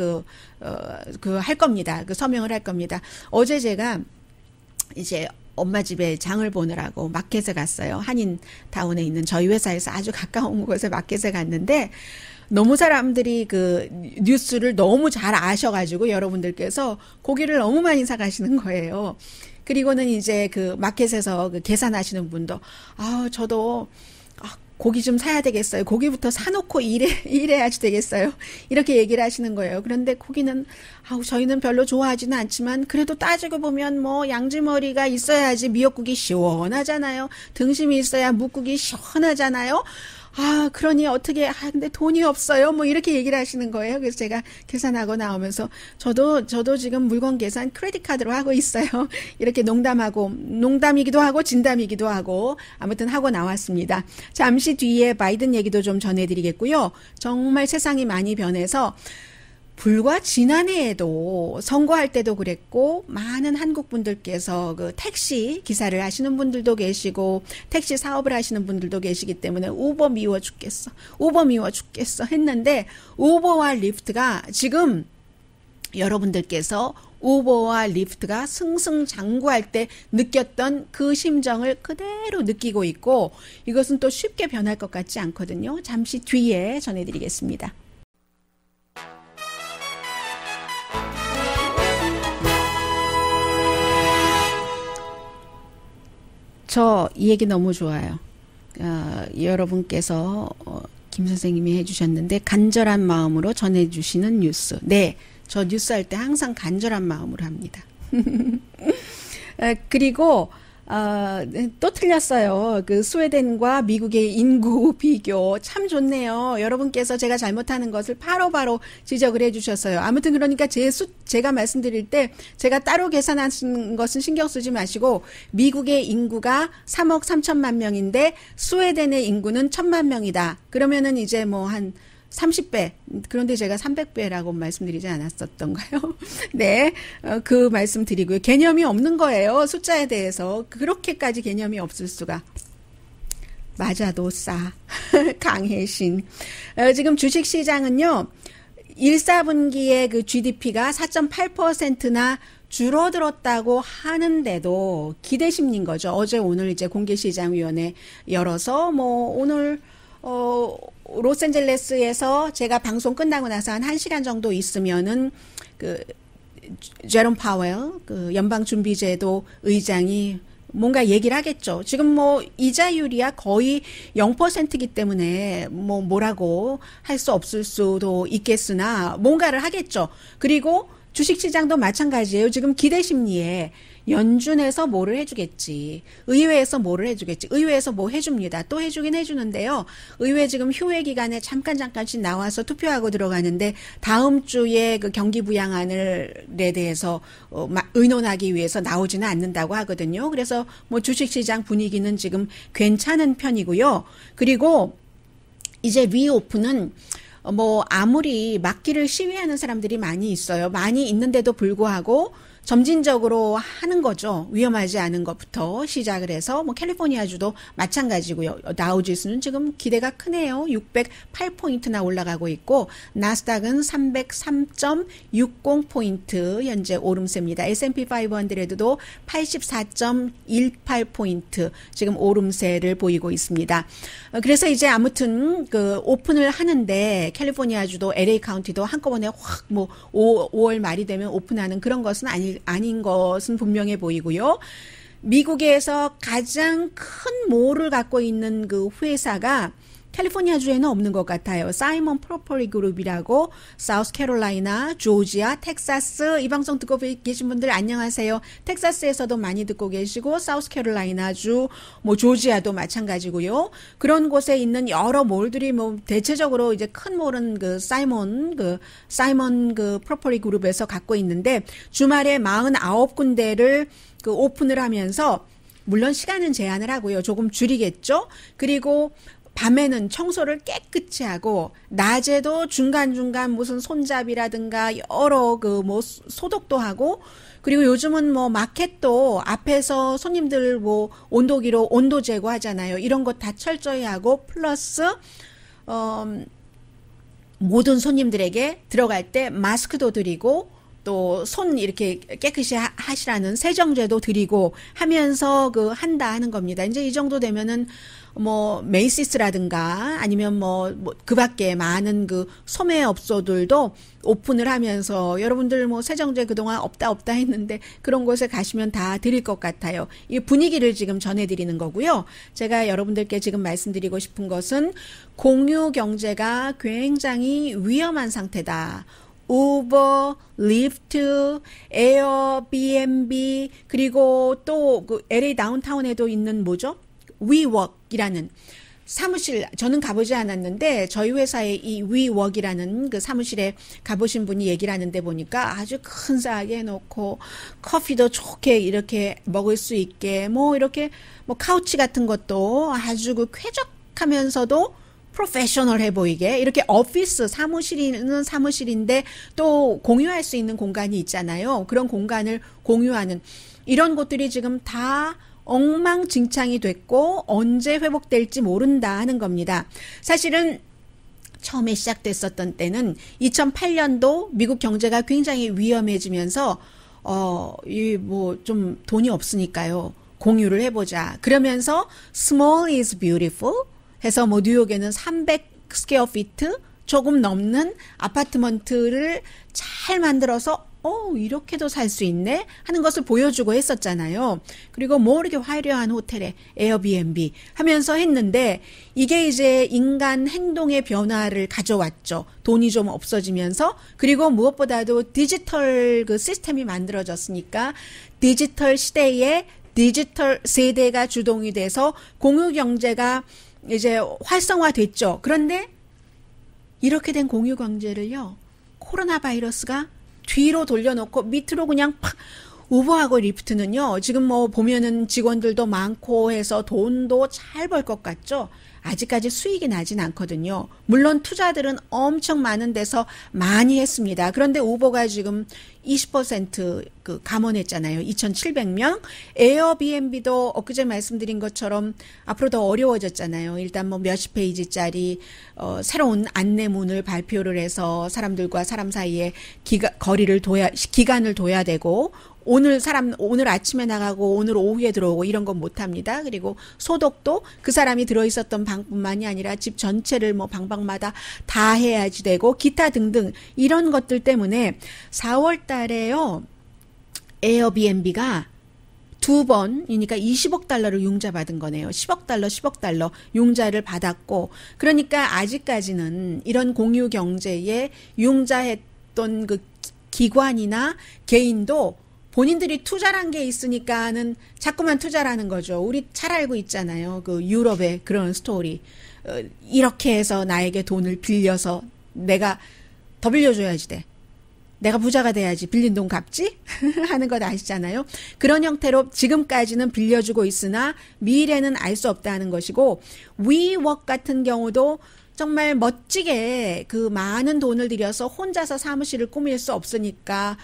[SPEAKER 2] 할 겁니다. 그 서명을 할 겁니다. 어제 제가 이제 엄마 집에 장을 보느라고 마켓에 갔어요. 한인타운에 있는 저희 회사에서 아주 가까운 곳에 마켓에 갔는데 너무 사람들이 그 뉴스를 너무 잘 아셔가지고 여러분들께서 고기를 너무 많이 사가시는 거예요. 그리고는 이제 그 마켓에서 그 계산하시는 분도 저도 고기 좀 사야 되겠어요. 고기부터 사놓고 일해야지 되겠어요. 이렇게 얘기를 하시는 거예요. 그런데 고기는 저희는 별로 좋아하지는 않지만 그래도 따지고 보면 뭐 양지머리가 있어야지 미역국이 시원하잖아요. 등심이 있어야 묵국이 시원하잖아요. 그러니 어떻게, 근데 돈이 없어요. 뭐 이렇게 얘기를 하시는 거예요. 그래서 제가 계산하고 나오면서 저도 지금 물건 계산 크레딧 카드로 하고 있어요. 이렇게 농담이기도 하고 진담이기도 하고 아무튼 하고 나왔습니다. 잠시 뒤에 바이든 얘기도 좀 전해드리겠고요. 정말 세상이 많이 변해서 불과 지난해에도 선거할 때도 그랬고 많은 한국 분들께서 그 택시 기사를 하시는 분들도 계시고 택시 사업을 하시는 분들도 계시기 때문에 우버 미워 죽겠어 했는데 우버와 리프트가 지금 여러분들께서 우버와 리프트가 승승장구할 때 느꼈던 그 심정을 그대로 느끼고 있고 이것은 또 쉽게 변할 것 같지 않거든요. 잠시 뒤에 전해드리겠습니다. 저 이 얘기 너무 좋아요. 여러분께서 김 선생님이 해주셨는데 간절한 마음으로 전해주시는 뉴스. 네, 저 뉴스 할 때 항상 간절한 마음으로 합니다. 그리고 또 틀렸어요. 그 스웨덴과 미국의 인구 비교 참 좋네요. 여러분께서 제가 잘못하는 것을 바로바로 지적을 해주셨어요. 아무튼 그러니까 제가 말씀드릴 때 제가 따로 계산하신 것은 신경 쓰지 마시고 미국의 인구가 3억 3천만 명인데 스웨덴의 인구는 1,000만 명이다. 그러면은 이제 뭐 한 30배. 그런데 제가 300배라고 말씀드리지 않았었던가요? 네. 그 말씀 드리고요. 개념이 없는 거예요. 숫자에 대해서. 그렇게까지 개념이 없을 수가. 맞아도 싸. 강혜신. 지금 주식시장은요. 1사분기에 그 GDP가 4.8%나 줄어들었다고 하는데도 기대심린 거죠. 어제 오늘 이제 공개시장위원회 열어서 뭐 오늘 로스앤젤레스에서 제가 방송 끝나고 나서 한 1시간 정도 있으면은 그 제롬 파웰 그 연방준비제도 의장이 뭔가 얘기를 하겠죠. 지금 뭐 이자율이야 거의 0%이기 때문에 뭐라고 할 수 없을 수도 있겠으나 뭔가를 하겠죠. 그리고 주식시장도 마찬가지예요. 지금 기대심리에 연준에서 뭐를 해주겠지. 의회에서 뭐를 해주겠지. 의회에서 뭐 해줍니다. 또 해주긴 해주는데요. 의회 지금 휴회 기간에 잠깐씩 나와서 투표하고 들어가는데 다음 주에 그 경기 부양안에 대해서 의논하기 위해서 나오지는 않는다고 하거든요. 그래서 뭐 주식시장 분위기는 지금 괜찮은 편이고요. 그리고 이제 리오픈은 뭐 아무리 막기를 시위하는 사람들이 많이 있어요. 많이 있는데도 불구하고 점진적으로 하는 거죠. 위험하지 않은 것부터 시작을 해서 뭐 캘리포니아주도 마찬가지고요. 다우지수는 지금 기대가 크네요. 608포인트나 올라가고 있고 나스닥은 303.60포인트 현재 오름세입니다. S&P 500도 84.18포인트 지금 오름세를 보이고 있습니다. 그래서 이제 아무튼 그 오픈을 하는데 캘리포니아주도 LA 카운티도 한꺼번에 확 뭐 5월 말이 되면 오픈하는 그런 것은 아닌 것은 분명해 보이고요. 미국에서 가장 큰 몰을 갖고 있는 그 회사가 캘리포니아주에는 없는 것 같아요. 사이먼 프로퍼리 그룹이라고 사우스캐롤라이나, 조지아, 텍사스 이 방송 듣고 계신 분들 안녕하세요. 텍사스에서도 많이 듣고 계시고 사우스캐롤라이나주, 뭐 조지아도 마찬가지고요. 그런 곳에 있는 여러 몰들이 뭐 대체적으로 이제 큰 몰은 그 사이먼 프로퍼리 그룹에서 갖고 있는데 주말에 49군데를 그 오픈을 하면서 물론 시간은 제한을 하고요. 조금 줄이겠죠. 그리고 밤에는 청소를 깨끗이 하고 낮에도 중간중간 무슨 손잡이라든가 여러 그 뭐 소독도 하고 그리고 요즘은 뭐 마켓도 앞에서 손님들 뭐 온도기로 온도 제거하잖아요. 이런 거 다 철저히 하고 플러스 모든 손님들에게 들어갈 때 마스크도 드리고 또 손 이렇게 깨끗이 하시라는 세정제도 드리고 하면서 그 한다 하는 겁니다. 이제 이 정도 되면은 뭐 메이시스라든가 아니면 뭐 그 밖에 많은 그 소매업소들도 오픈을 하면서 여러분들 뭐 세정제 그동안 없다 했는데 그런 곳에 가시면 다 드릴 것 같아요. 이 분위기를 지금 전해드리는 거고요. 제가 여러분들께 지금 말씀드리고 싶은 것은 공유 경제가 굉장히 위험한 상태다. 우버, 리프트, 에어비앤비 그리고 또 그 LA 다운타운에도 있는 뭐죠? 위웍이라는 사무실 저는 가보지 않았는데 저희 회사의 이 위웍이라는 그 사무실에 가보신 분이 얘기를 하는데 보니까 아주 근사하게 해놓고 커피도 좋게 이렇게 먹을 수 있게 뭐 이렇게 뭐 카우치 같은 것도 아주 그 쾌적하면서도 프로페셔널해 보이게 이렇게 오피스 사무실은 사무실인데 또 공유할 수 있는 공간이 있잖아요. 그런 공간을 공유하는 이런 곳들이 지금 다 엉망진창이 됐고 언제 회복될지 모른다 하는 겁니다. 사실은 처음에 시작됐었던 때는 2008년도 미국 경제가 굉장히 위험해지면서 이 뭐 좀 돈이 없으니까요. 공유를 해보자. 그러면서 small is beautiful 해서 뭐 뉴욕에는 300 스퀘어 피트 조금 넘는 아파트먼트를 잘 만들어서 이렇게도 살 수 있네 하는 것을 보여주고 했었잖아요. 그리고 뭐 이렇게 화려한 호텔에 에어비앤비 하면서 했는데 이게 이제 인간 행동의 변화를 가져왔죠. 돈이 좀 없어지면서 그리고 무엇보다도 디지털 그 시스템이 만들어졌으니까 디지털 시대에 디지털 세대가 주동이 돼서 공유 경제가 이제 활성화됐죠. 그런데 이렇게 된 공유 경제를요. 코로나 바이러스가 뒤로 돌려놓고 밑으로 그냥 팍 우버하고 리프트는요. 지금 뭐 보면은 직원들도 많고 해서 돈도 잘 벌 것 같죠. 아직까지 수익이 나진 않거든요. 물론 투자들은 엄청 많은 데서 많이 했습니다. 그런데 우버가 지금 20% 그 감원했잖아요. 2,700명. 에어비앤비도 엊그제 말씀드린 것처럼 앞으로 더 어려워졌잖아요. 일단 뭐 몇십 페이지짜리 새로운 안내문을 발표를 해서 사람들과 사람 사이에 기간을 둬야 되고 오늘 아침에 나가고 오늘 오후에 들어오고 이런 건 못 합니다. 그리고 소독도 그 사람이 들어있었던 방뿐만이 아니라 집 전체를 뭐 방방마다 다 해야지 되고 기타 등등 이런 것들 때문에 4월 달에요. 에어비앤비가 2번이니까 20억 달러를 융자 받은 거네요. 10억 달러 융자를 받았고, 그러니까 아직까지는 이런 공유 경제에 융자했던 그 기관이나 개인도 본인들이 투자란 게 있으니까는 자꾸만 투자라는 거죠. 우리 잘 알고 있잖아요. 그 유럽의 그런 스토리. 이렇게 해서 나에게 돈을 빌려서 내가 더 빌려줘야지 돼. 내가 부자가 돼야지 빌린 돈 갚지? 하는 것 아시잖아요. 그런 형태로 지금까지는 빌려주고 있으나 미래는 알 수 없다는 것이고, 위워크 같은 경우도 정말 멋지게 그 많은 돈을 들여서 혼자서 사무실을 꾸밀 수 없으니까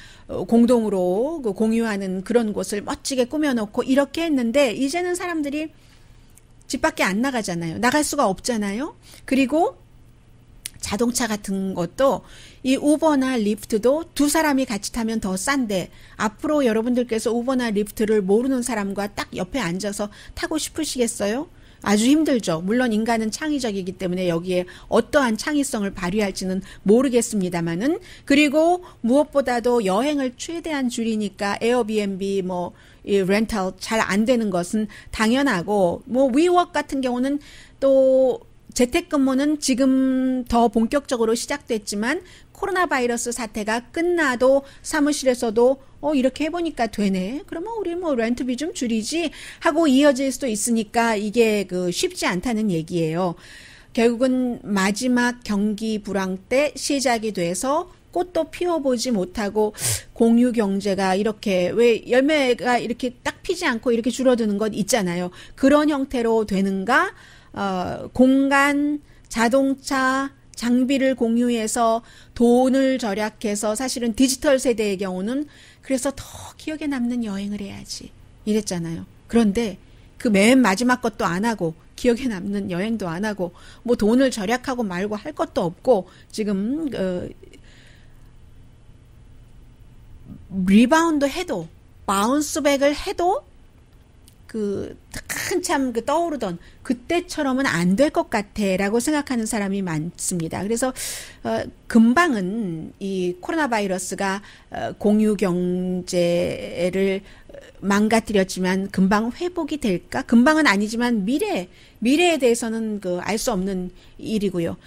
[SPEAKER 2] 공동으로 그 공유하는 그런 곳을 멋지게 꾸며놓고 이렇게 했는데, 이제는 사람들이 집 밖에 안 나가잖아요. 나갈 수가 없잖아요. 그리고 자동차 같은 것도 이 우버나 리프트도 두 사람이 같이 타면 더 싼데, 앞으로 여러분들께서 우버나 리프트를 모르는 사람과 딱 옆에 앉아서 타고 싶으시겠어요? 아주 힘들죠. 물론 인간은 창의적이기 때문에 여기에 어떠한 창의성을 발휘할지는 모르겠습니다만은, 그리고 무엇보다도 여행을 최대한 줄이니까 에어비앤비 이 렌탈 잘 안 되는 것은 당연하고, 위워크 같은 경우는 또 재택근무는 지금 더 본격적으로 시작됐지만 코로나 바이러스 사태가 끝나도 사무실에서도 이렇게 해보니까 되네. 그러면 우리 렌트비 좀 줄이지 하고 이어질 수도 있으니까 이게 쉽지 않다는 얘기예요. 결국은 마지막 경기 불황 때 시작이 돼서 꽃도 피워보지 못하고 공유 경제가 이렇게 왜 열매가 이렇게 딱 피지 않고 이렇게 줄어드는 것 있잖아요. 그런 형태로 되는가? 공간, 자동차, 장비를 공유해서 돈을 절약해서, 사실은 디지털 세대의 경우는 그래서 더 기억에 남는 여행을 해야지 이랬잖아요. 그런데 그 맨 마지막 것도 안 하고 기억에 남는 여행도 안 하고 돈을 절약하고 말고 할 것도 없고, 지금 리바운드 해도 바운스백을 해도 한참 떠오르던 그때처럼은 안 될 것 같아라고 생각하는 사람이 많습니다. 그래서 금방은 이 코로나 바이러스가 공유 경제를 망가뜨렸지만 금방 회복이 될까? 금방은 아니지만 미래에 대해서는 알 수 없는 일이고요.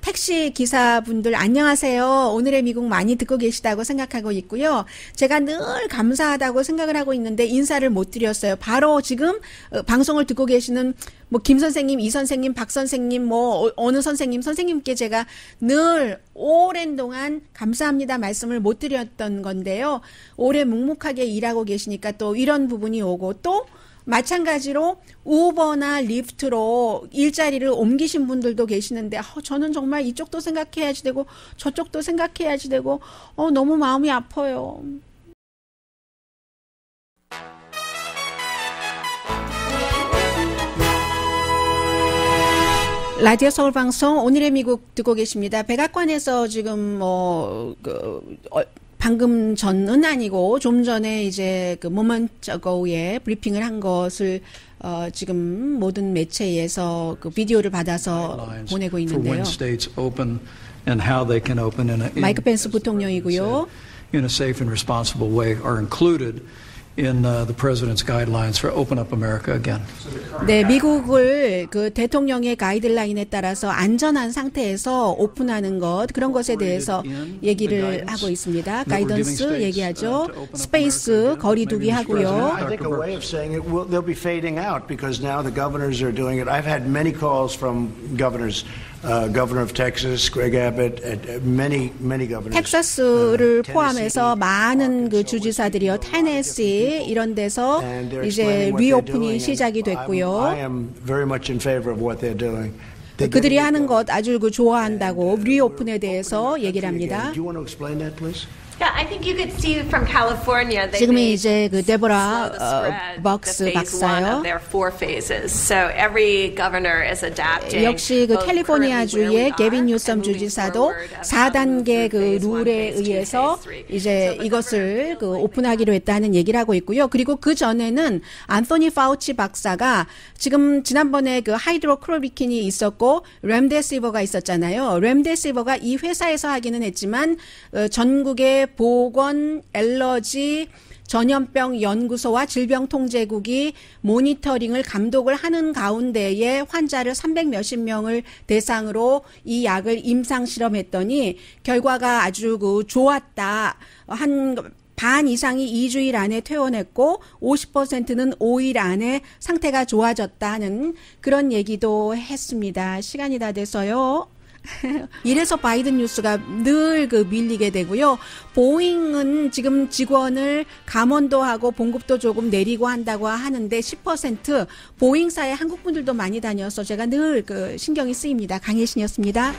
[SPEAKER 2] 택시 기사분들 안녕하세요. 오늘의 미국 많이 듣고 계시다고 생각하고 있고요. 제가 늘 감사하다고 생각을 하고 있는데 인사를 못 드렸어요. 바로 지금 방송을 듣고 계시는 김 선생님, 이 선생님, 박 선생님, 어느 선생님께 제가 늘 오랜 동안 감사합니다 말씀을 못 드렸던 건데요. 오래 묵묵하게 일하고 계시니까 또 이런 부분이 오고, 또 마찬가지로 우버나 리프트로 일자리를 옮기신 분들도 계시는데, 저는 정말 이쪽도 생각해야지 되고 저쪽도 생각해야지 되고 너무 마음이 아파요. 라디오 서울 방송 오늘의 미국 듣고 계십니다. 백악관에서 지금 방금 전은 아니고 좀 전에 이제 moment ago에 브리핑을 한 것을 지금 모든 매체에서 비디오를 받아서 보내고 있는데요. 마이크 펜스 부통령이고요.
[SPEAKER 3] In a safe and responsible way are included in the president's guidelines for open up America again.
[SPEAKER 2] 네, 미국을 대통령의 가이드라인에 따라서 안전한 상태에서 오픈하는 것, 그런 것에 대해서 얘기를 하고 있습니다. 가이던스 얘기하죠. 스페이스 거리두기 하고요.
[SPEAKER 4] I think a way of saying it, they'll be fading out because now the governors are doing it. I've had many calls from governors. Governor of Texas, Greg Abbott, many governors.
[SPEAKER 2] 텍사스를 포함해서 많은 주지사들이요, 테네시 이런 데서 이제 리오픈이 시작이 됐고요.
[SPEAKER 4] I am very much in favor of what they're doing.
[SPEAKER 2] 그들이 하는 것 아주 좋아한다고 리오픈에 대해서 얘기를 합니다.
[SPEAKER 4] Do you want to explain that, please?
[SPEAKER 5] Yeah, I think you could see from California they
[SPEAKER 2] 지금은
[SPEAKER 5] made
[SPEAKER 2] 이제 그 데보라
[SPEAKER 5] slow the spread,
[SPEAKER 2] 벅스
[SPEAKER 5] the phase one
[SPEAKER 2] 박사요.
[SPEAKER 5] of their 4 phases. So every governor is adapting.
[SPEAKER 2] 역시 그
[SPEAKER 5] both
[SPEAKER 2] 캘리포니아주의
[SPEAKER 5] currently where we
[SPEAKER 2] 게빈
[SPEAKER 5] are
[SPEAKER 2] 뉴섬
[SPEAKER 5] and moving
[SPEAKER 2] 주지사도
[SPEAKER 5] forward of how to
[SPEAKER 2] 4단계
[SPEAKER 5] move
[SPEAKER 2] 그
[SPEAKER 5] through phase one,
[SPEAKER 2] 룰에
[SPEAKER 5] phase two,
[SPEAKER 2] 의해서
[SPEAKER 5] phase three.
[SPEAKER 2] 이제
[SPEAKER 5] So
[SPEAKER 2] 이것을 그
[SPEAKER 5] the
[SPEAKER 2] 오픈하기로 했다는 얘기를 하고 있고요. 그리고 그 전에는 안토니 파우치 박사가 지금 지난번에 그 하이드로크로비킨이 있었고 렘데시버가 있었잖아요. 렘데시버가 이 회사에서 하기는 했지만 전국의 보건 알러지 전염병 연구소와 질병통제국이 모니터링을 감독을 하는 가운데에 환자를 300몇십 명을 대상으로 이 약을 임상 실험했더니 결과가 아주 그 좋았다. 한 반 이상이 2주일 안에 퇴원했고 50%는 5일 안에 상태가 좋아졌다는 그런 얘기도 했습니다. 시간이 다 돼서요. 이래서 바이든 뉴스가 늘 그 밀리게 되고요. 보잉은 지금 직원을 감원도 하고 봉급도 조금 내리고 한다고 하는데 10% 보잉사에 한국 분들도 많이 다녀서 제가 늘 그 신경이 쓰입니다. 강혜신이었습니다.